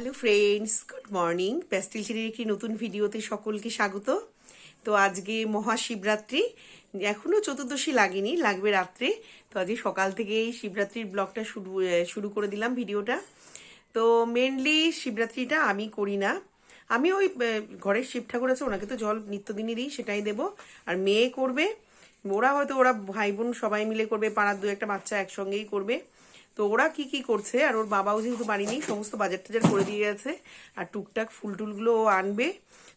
Hello friends, good morning. Pastel ছেড়ে একটি নতুন ভিডিওতে সকলকে স্বাগত। তো আজকে মহাশিবরাত্রি, এখনও চতুর্দশী লাগেনি, লাগবে রাত্রে। তো আজকে সকাল থেকেই শিবরাত্রির ব্লগটা শুরু করে দিলাম ভিডিওটা। তো মেনলি শিবরাত্রিটা আমি করি না, আমি ওই ঘরের শিব ঠাকুর আছে, ওনাকে তো জল নিত্যদিনই দিই, সেটাই দেবো। আর মেয়ে করবে, ওরা ভাই বোন সবাই মিলে করবে, পাড়ার দু একটা বাচ্চা একসঙ্গেই করবে। তো ওরা কি কি করছে, আর ওর বাবাও যেহেতু বাড়ি নেই, সমস্ত বাজার টাজার করে দিয়ে গেছে, আর টুকটাক ফুল টুলগুলো ও আনবে।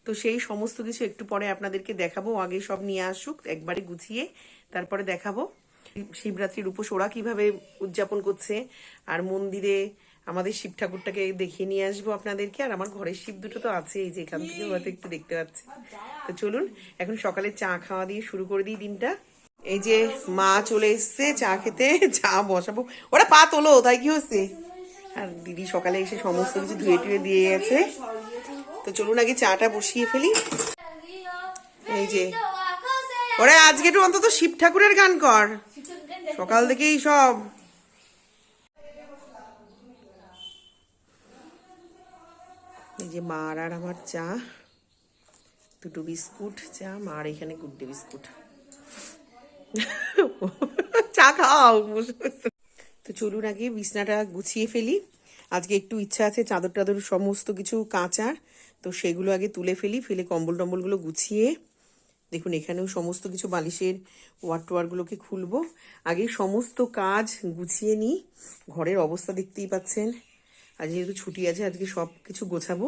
তো সেই সমস্ত কিছু একটু পরে আপনাদেরকে দেখাবো। আগে সব নিয়ে আসুক, একবারে গুছিয়ে তারপরে দেখাবো শিবরাত্রির উপোস ওরা কিভাবে উদযাপন করছে। আর মন্দিরে আমাদের শিব ঠাকুরটাকে দেখিয়ে নিয়ে আসবো আপনাদেরকে। আর আমার ঘরের শিব দুটো তো আছে, এই যে এখান থেকে হয়তো একটু দেখতে পাচ্ছি। তো চলুন এখন সকালে চা খাওয়া দিয়ে শুরু করে দিই দিনটা। এই যে মা চলে এসছে চা খেতে, চা বসাবো। ওরা পা তোলো, তাই কি হচ্ছে? আর দিদি সকালে এসে সমস্ত কিছু ধুয়ে টুয়ে দিয়ে গেছে। তো চলুন আগে চাটা বসিয়ে ফেলি। এই যে ওরা আজকে একটু অন্তত শিব ঠাকুরের গান কর, সকাল থেকেই সব। এই যে মার আর আমার চা, দুটো বিস্কুট চা, মার এখানে গুড্ডে বিস্কুট। চা খাও। তো চলুন আগে বিছনাটা গুছিয়ে ফেলি। আজকে একটু ইচ্ছা আছে চাদর টাদর সমস্ত কিছু কাচার, তো সেগুলো আগে তুলে ফেলে কম্বল টম্বলগুলো গুছিয়ে, দেখুন এখানেও সমস্ত কিছু বালিশের ওয়ার টোয়ারগুলোকে খুলবো। আগে সমস্ত কাজ গুছিয়ে নিই। ঘরের অবস্থা দেখতেই পাচ্ছেন, আজ যেহেতু ছুটি আছে আজকে সব কিছু গোছাবো।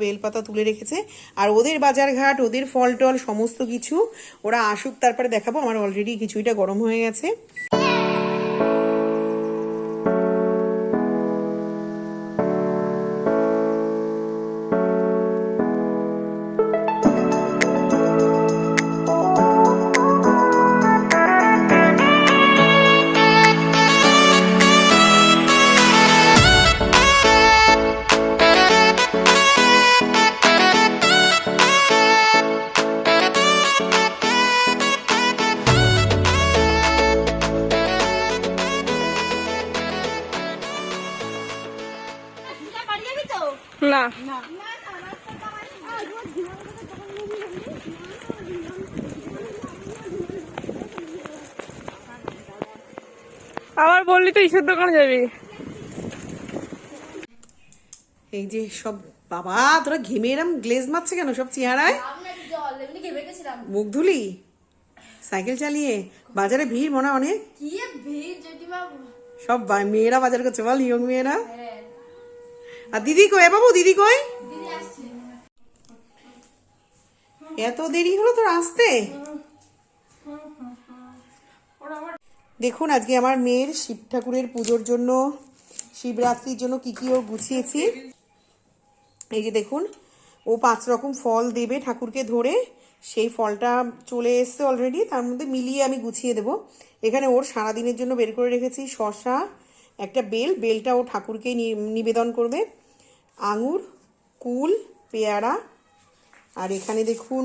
বেলপাতা তুলে রেখেছে, আর ওদের বাজারঘাট, ওদের ফল টল সমস্ত কিছু ওরা আসুক তারপরে দেখাবো। আমার অলরেডি কিছুটা গরম হয়ে গেছে। না আবার বললি তো ঈশ্বর দোকানে যাবি। এই যে সব বাবা তোরা ঘেমে এরম গ্লেজ মারছে কেন সব চেহারায়? মুখ ধুলি সাইকেল চালিয়ে? বাজারে ভিড় মনে হয় অনেক। সব মেয়েরা বাজার করছে বল, ইয়ং মেয়েরা। আর দিদি কই বাবু, দিদি কই? এত দেরি হলো তোর আসতে? দেখুন আজকে আমার মেয়ের শিব ঠাকুরের পুজোর জন্য, শিবরাত্রির জন্য কি কি ও গুছিয়েছি। এই যে দেখুন, ও 5 রকম ফল দেবে ঠাকুরকে ধরে, সেই ফলটা চলে এসছে অলরেডি, তার মধ্যে মিলিয়ে আমি গুছিয়ে দেব। এখানে ওর সারাদিনের জন্য বের করে রেখেছি শসা, একটা বেলটা ও ঠাকুরকে নিবেদন করবে, আঙুর, কুল, পেয়ারা, আর এখানে দেখুন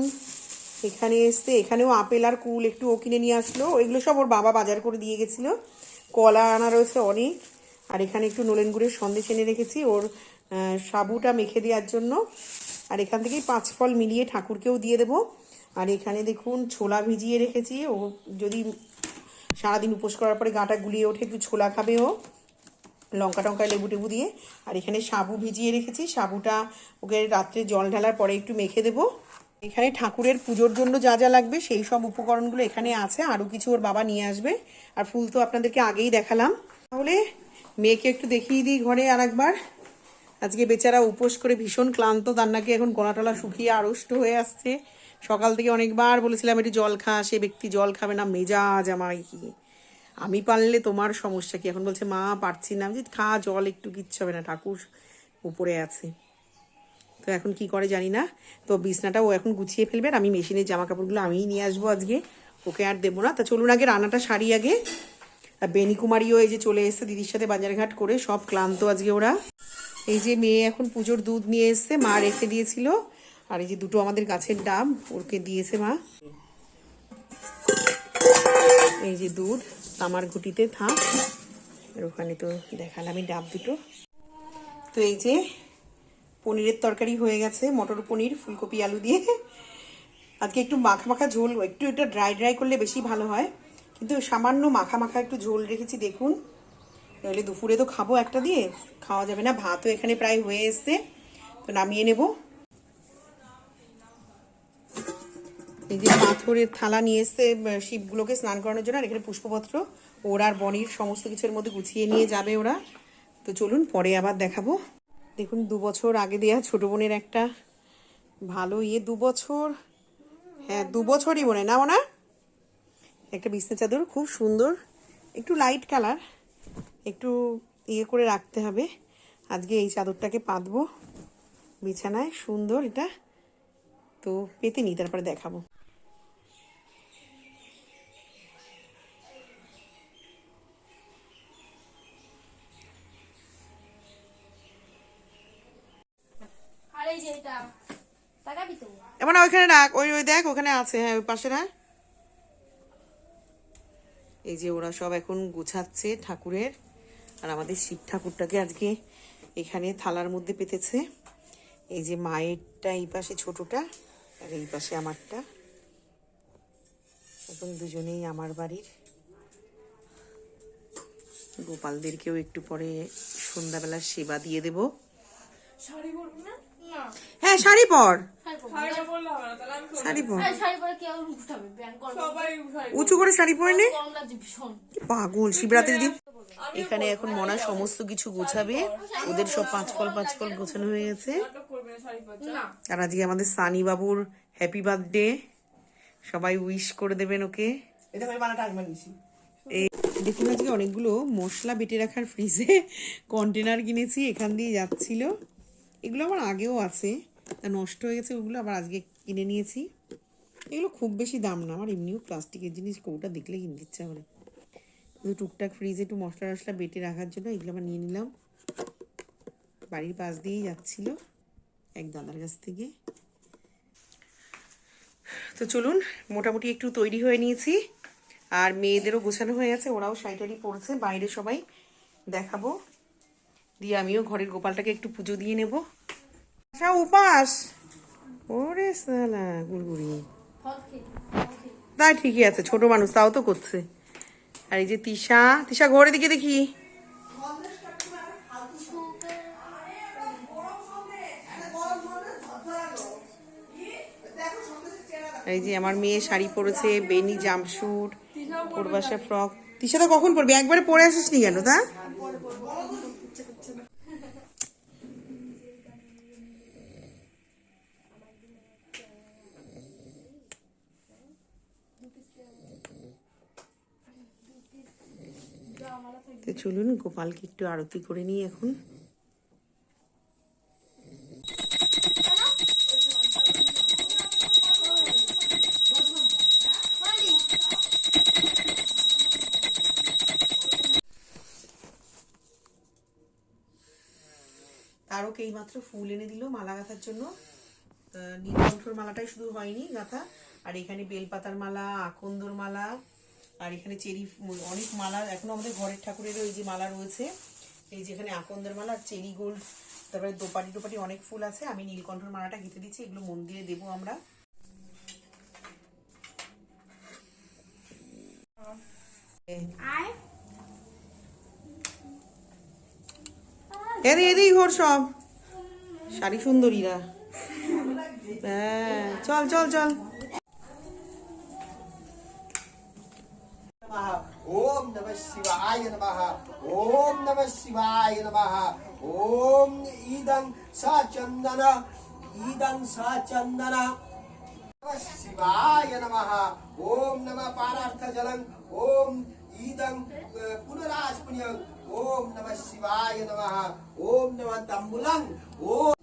এখানে এসছে, এখানেও আপেল আর কুল একটু ও কিনে নিয়ে আসলো, এগুলো সব ওর বাবা বাজার করে দিয়ে গেছিলো। কলা আনা রয়েছে অনেক, আর এখানে একটু নলেন গুড়ের সন্দেশ এনে রেখেছি ওর সাবুটা মেখে দেওয়ার জন্য। আর এখান থেকেই 5 ফল মিলিয়ে ঠাকুরকেও দিয়ে দেব। আর এখানে দেখুন ছোলা ভিজিয়ে রেখেছি, ও যদি সারাদিন উপোস করার পরে গাটা গুলিয়ে ওঠে একটু ছোলা খাবে ও, লঙ্কা টঙ্কায় লেবু টেবু দিয়ে। আর এখানে সাবু ভিজিয়ে রেখেছি, সাবুটা ওকে রাত্রে জল ঢালার পরে একটু মেখে দেবো। এখানে ঠাকুরের পুজোর জন্য যা যা লাগবে সেই সব উপকরণগুলো এখানে আছে, আরও কিছু ওর বাবা নিয়ে আসবে। আর ফুল তো আপনাদেরকে আগেই দেখালাম। তাহলে মেয়েকে একটু দেখিয়ে দিই ঘরে আর একবার। আজকে বেচারা উপোস করে ভীষণ ক্লান্ত, তার নাকি এখন গলা টলা শুকিয়ে আড়ষ্ট হয়ে আসছে। সকাল থেকে অনেকবার বলেছিলাম একটু জল খা, সে ব্যক্তি জল খাবে না, মেজাজ আমায় কি। আমি পারলে তোমার সমস্যা কি? এখন বলছে মা পারছি না। আমি খা জল একটু, কিচ্ছু হবে না, ঠাকুর উপরে আছে। তো এখন কি করে জানি না। তো বিছনাটা ও এখন গুছিয়ে ফেলবে, আর আমি মেশিনের জামা কাপড়গুলো আমিই নিয়ে আসবো আজকে, ওকে আর দেবো না। তা চলুন আগে রান্নাটা সারি আগে। আর বেনিকুমারিও এই যে চলে এসছে দিদির সাথে বাজারঘাট করে, সব ক্লান্ত আজকে ওরা। এই যে মেয়ে এখন পুজোর দুধ নিয়ে এসছে, মা রেখে দিয়েছিল। আর এই যে দুটো আমাদের গাছের ডাব ওকে দিয়েছে মা। এই যে দুধ তামার ঘুটিতে থাক, আর ওখানে তো দেখালামই ডাব দুটো। তো এই যে পনিরের তরকারি হয়ে গেছে, মটর পনির ফুলকপি আলু দিয়ে। আজকে একটু মাখা মাখা ঝোল, একটু এটা ড্রাই করলে বেশি ভালো হয়, কিন্তু সামান্য মাখা মাখা একটু ঝোল রেখেছি দেখুন। তাহলে দুপুরে তো খাবো একটা দিয়ে, খাওয়া যাবে না। ভাতও এখানে প্রায় হয়ে এসছে, তো নামিয়ে নেব। এই যে পাথরের থালা নিয়ে এসছে শিবগুলোকে স্নান করানোর জন্য, আর এখানে পুষ্পপত্র ওরা আর বনির সমস্ত কিছুর মধ্যে গুছিয়ে নিয়ে যাবে ওরা। তো চলুন পরে আবার দেখাবো। দেখুন 2 বছর আগে দেয়া ছোট বোনের একটা ভালো 2 বছর, হ্যাঁ 2 বছরই মনে না মনে, একটা বিছনা চাদর খুব সুন্দর, একটু লাইট কালার, একটু করে রাখতে হবে। আজকে এই চাদরটাকে পাতবো বিছানায়, সুন্দর এটা। তো পেতে নিই, তারপরে দেখাবো। এমন ওইখানে রাখ, ওই দেখ ওখানে আছে, হ্যাঁ ওই পাশে রাখ। এই যে ওরা সব এখন গুছাচ্ছে ঠাকুরের, আর আমাদের শিব ঠাকুরটাকে আজকে এখানে থালার মধ্যে পেতেছে। এই যে মায়েরটা এই পাশে ছোটটা, আর এই পাশে আমারটা, এখন দুজনেই আমার বাড়ির। গোপালদেরকেও একটু পরে সন্ধ্যাবেলা সেবা দিয়ে দেব। হ্যাঁ শাড়ি পর, শাড়ি পর, উঁচু করে শাড়ি পরে নে, পাগল শিবরাত্রির দিন। এখানে এখন মনা সমস্ত কিছু গোছাবে, ওদের সব 5 ফল গোছানো হয়ে গেছে। আর আজকে আমাদের সানি বাবুর হ্যাপি বার্থডে, সবাই উইশ করে দেবেন ওকে। এই দেখুন আজকে অনেকগুলো মশলা বেটে রাখার ফ্রিজে কন্টেনার কিনেছি, এখান দিয়ে যাচ্ছিল। এগুলো আমার আগেও আছে, তা নষ্ট হয়ে গেছে, ওগুলো আবার আজকে কিনে নিয়েছি। এগুলো খুব বেশি দাম না, আমার এমনিও প্লাস্টিকের জিনিস কোটা দেখলে কিনতে ইচ্ছা করে। টুকটাক ফ্রিজে একটু মশলা টশলা বেটে রাখার জন্য এগুলো আমার নিয়ে নিলাম। বাড়ির পাশ দিয়েই যাচ্ছিল এক দাদার কাছ থেকে। তো চলুন মোটামুটি একটু তৈরি হয়ে নিয়েছি, আর মেয়েদেরও গোছানো হয়ে গেছে, ওরাও শাড়ি পরেছে, বাইরে সবাই দেখাবো। দিয়ে আমিও ঘরের গোপালটাকে একটু পুজো দিয়ে নেব। আচ্ছা উপাস, ওরে সালা গুড়গুড়ি, তাই ঠিকই আছে, ছোট মানুষ তাও তো করছে। আর এই যে তিশা, তিশা ঘোরের দিকে দেখি। এই যে আমার মেয়ে শাড়ি পরেছে, বেনি জামশুট, পূর্বাশা ফ্রক। তিশা তো কখন পরবি? একবারে পরে আসিস নি কেন তা? তো চলুন গোপালকে একটু আরতি করে নিই এখন। তারও এইমাত্র ফুল এনে দিল মালা গাঁথার জন্য। নীলকণ্ঠর মালাটাই শুধু হয়নি গাঁথা, আর এখানে বেলপাতার মালা, আকন্দর মালা, আর এখানে চেরি, অনেক মালা এখনো আমাদের ঘরের ঠাকুরেরও এই যে মালা রয়েছে। এই যে এখানে আকন্দের মালা আর চেরি গোল্ড, তারপরে দোপাটি টোপাটি অনেক ফুল আছে। আমি নীলকণ্ঠর মালাটা গেঁথে দিচ্ছি, এগুলো মন্দিরে দেবো আমরা। এদিক ঘোর সব শাড়ি সুন্দরীরা। হ্যাঁ চল চল চল। ओम नमः शिवाय नमः। ओम नमः शिवाय नमः। ओम ईदं सा चंदन, ईदं सा चंदन। नमः शिवाय नमः। ओम नमः पारार्थ जलं। ओम ईदं पुनरास्पुण्यं। ओम नमः शिवाय नमः। ओम नमः तंबुलं। ओम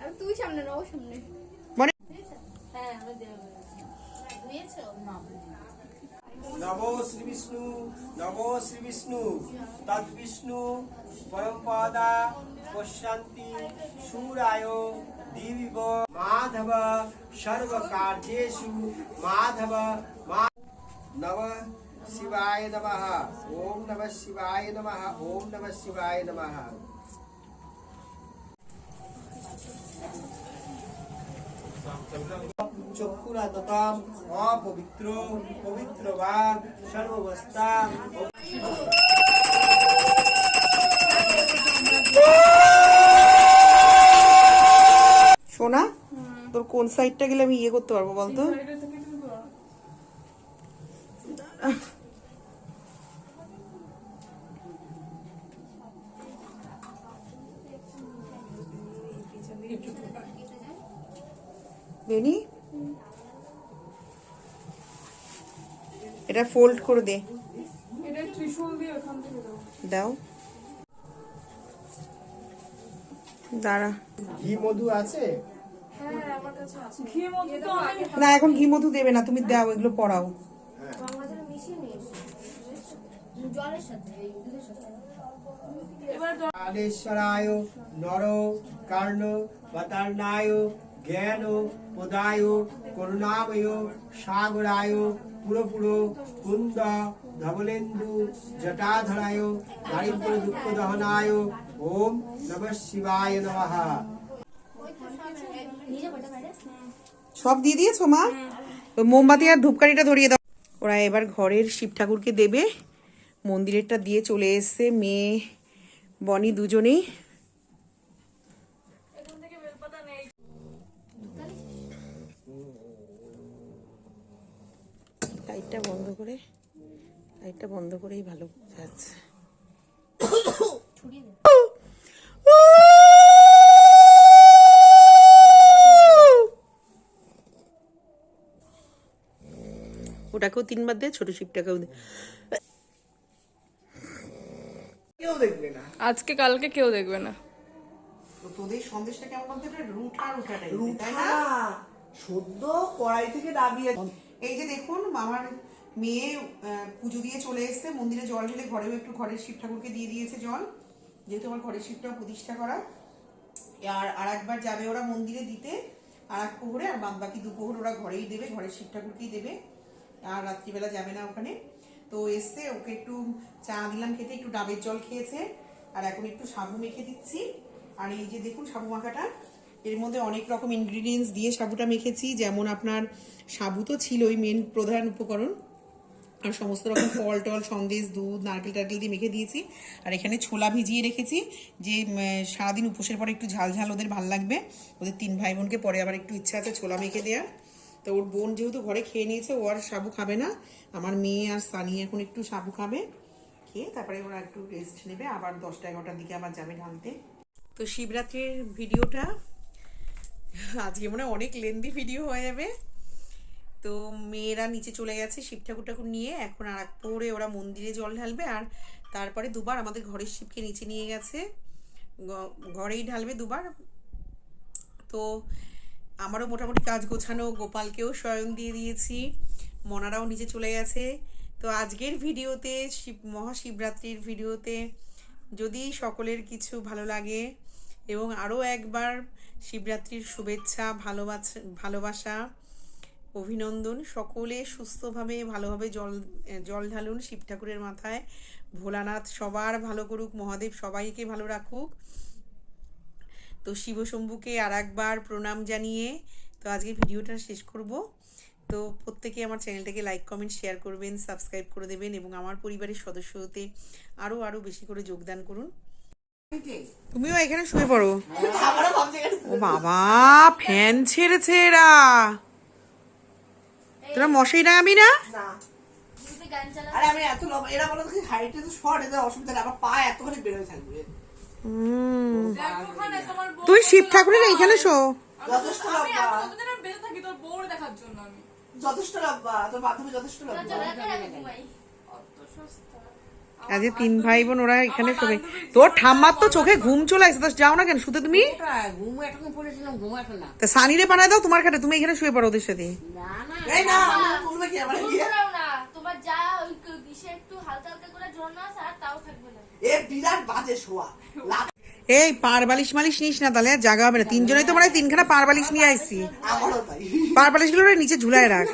আর তুই সামনে না, ও সামনে। মনে হ্যাঁ আমরা দেব। ধুয়েছো? না। नमो श्री विष्णु, नमो श्री विष्णु। तद विष्णु परमपदा पश्यन्ति शूराय दिविव माधव सर्व कार्येषु माधव। नमः शिवाय नमः। ओम नमः शिवाय नमः। ओम नमः शिवाय नमः। চক্ষুরাততাম অপবিত্র পবিত্রবান সর্ববস্থা। সোনা, তোর কোন সাইডটা গেলে আমি ইয়ে করতে পারবো বলতো? বেনি, এটা ফোল্ড করে দে। এটা ত্রিশূল দিয়ে ওখান থেকে দাও। দাও, দাঁড়া। ঘি মধু আছে? হ্যাঁ আমার কাছে আছে। ঘি মধু তো আমি না এখন ঘি মধু দেবে না, তুমি দাও, এগুলো পড়াও। আমাদের মিশিয়ে নিয়ে এসো। জলের সাথে, এই দুধের সাথে। এবার কালেশ্বরায় নর কর্ণ বতার্নায় জ্ঞান পদায় করুণাময় সাগরায় পুরপুর কুন্দ ধবলেন্দু জটাধরায় দারিদ্র দুঃখ দহনায়। ওম নমঃ শিবায় নমঃ। নিজে বটা পারে? সব দিয়ে দিয়েছো মা? ওই মোমবাতি আর ধূপকাঠিটা ধরিয়ে দাও। ওরা এবার ঘরের শিব ঠাকুরকে দেবে, মন্দিরেরটা দিয়ে চলে এসছে মেয়ে বনি দুজনেই। এখান থেকে বেলপাতা নেই। লাইটটা বন্ধ করে, লাইটটা বন্ধ করেই ভালো বোঝা যাচ্ছে। ছড়িয়ে দে। ওটাকেও 3 বার দে, ছোট শিবটাকেও দে। কেউ দেখবে না। আজকে কালকে কেউ দেখবে না। তো তোদের সন্দেশটা কেমন বলতে পারে? রুঠা রুঠা টাইপের, তাই রুঠা না? সদ্য কড়াই থেকে নামিয়ে এই যে দেখুন আমার মেয়ে পুজো দিয়ে চলে এসেছে, মন্দিরে জল ঢেলে ঘরেও একটু ঘরের শিব ঠাকুরকে দিয়ে দিয়েছে জল, যেহেতু আমার ঘরের শিবটাও প্রতিষ্ঠা করা। আর একবার যাবে ওরা মন্দিরে দিতে, আর এক প্রহরে, আর বাদ বাকি 2 প্রহর ওরা ঘরেই দেবে, ঘরের শিব ঠাকুরকেই দেবে, আর রাত্রিবেলা যাবে না ওখানে। তো এসছে, ওকে একটু চা দিলাম খেতে, একটু ডাবের জল খেয়েছে, আর এখন একটু সাবু মেখে দিচ্ছি। আর এই যে দেখুন সাবু মাখাটা, এর মধ্যে অনেক রকম ইনগ্রিডিয়েন্টস দিয়ে সাবুটা মেখেছি, যেমন আপনার সাবু তো ছিলই মেন প্রধান উপকরণ, আর সমস্ত রকম ফল টল সন্দেশ দুধ নারকেল টারকেল দিয়ে মেখে দিয়েছি। আর এখানে ছোলা ভিজিয়ে রেখেছি, যে সারাদিন উপোসের পরে একটু ঝাল ঝাল ওদের ভাল লাগবে। ওদের 3 ভাই বোনকে পরে আবার একটু ইচ্ছা আছে ছোলা মেখে দেওয়ার। তো ওর বোন যেহেতু ঘরে খেয়ে নিয়েছে, ও আর সাবু খাবে না। আমার মেয়ে আর সানি এখন একটু সাবু খাবে, খেয়ে তারপরে ওরা একটু রেস্ট নেবে, আবার 10টা-11টার দিকে আবার যাবে ঢালতে। তো শিবরাত্রির ভিডিওটা আজকে মনে হয় অনেক লেন্দি ভিডিও হয়ে যাবে। তো মেয়েরা নিচে চলে গেছে শিব ঠাকুর নিয়ে, এখন আর পরে ওরা মন্দিরে জল ঢালবে। আর তারপরে দুবার আমাদের ঘরের শিবকে নিচে নিয়ে গেছে, ঘরেই ঢালবে দুবার। তো আমারও মোটামুটি কাজ গোছানো, গোপালকেও শয়ন দিয়ে দিয়েছি, মনারাও নিচে চলে গেছে। তো আজকের ভিডিওতে মহাশিবরাত্রির ভিডিওতে যদি সকলের কিছু ভালো লাগে এবং আরও একবার শিবরাত্রির শুভেচ্ছা, ভালোবাসা, অভিনন্দন। সকলে সুস্থভাবে ভালোভাবে জল ঢালুন শিব ঠাকুরের মাথায়। ভোলানাথ সবার ভালো করুক, মহাদেব সবাইকে ভালো রাখুক। তো শিবশম্ভুকে আর একবার প্রণাম জানিয়ে তো আজকে ভিডিওটা শেষ করব। তো প্রত্যেকে আমার চ্যানেলটাকে লাইক কমেন্ট শেয়ার করবেন, সাবস্ক্রাইব করে দেবেন এবং আমার পরিবারের সদস্য হতে আরও বেশি করে যোগদান করুন। তুমিও এখানে শুয়ে পড়ো। ও বাবা, ফ্যান ছেড়েছে এরা। তোরা মশাই ডাঙাবি না? না তুমি গান চালাও। আরে আমি এত লম্বা, এরা বলো দেখি হাইটে তো শর্ট, এদের অসুবিধা নেই, আমার পা এতখানি বেরোয় থাকবে। ওখানে তোমার বউ তুই শিব ঠাকুরের এইখানে শো। যথেষ্ট আমি লম্বা, কতদিন আর বেঁচে থাকি তোর বউরে দেখার জন্য আমি। যথেষ্ট লম্বা, তোর বাথরুমে যথেষ্ট লম্বা। চলো এখন আমি ঘুমাই। অত সস্তা। আজ 3 ভাই বোন ওরা এখানে শোবে। তোর ঠাম্মার তো চোখে ঘুম চলে আসছে, তো যাও না কেন শুতে তুমি? ঘুমো এতক্ষণ পড়েছিলাম, ঘুমো এখন না। তা সানিরে বানায় দাও তোমার খাটে, তুমি এখানে শুয়ে পড়ো ওদের সাথে। না না এই না, আমি তুলবে কি আমার গিয়ে? ঘুমাও না, তোমার যা ওই কিসে একটু হালকা হালকা করে ঝর্ণা আছে আর তাও থাকবে না। এ বিরাট বাজে শোয়া। এই পার বালিশ মালিশ নিস না, তাহলে আর জাগা হবে না। 3 জনেই তো মানে 3খানা পার বালিশ নিয়ে আসছি। আমারও তাই। পার বালিশগুলো নিচে ঝুলায় রাখ।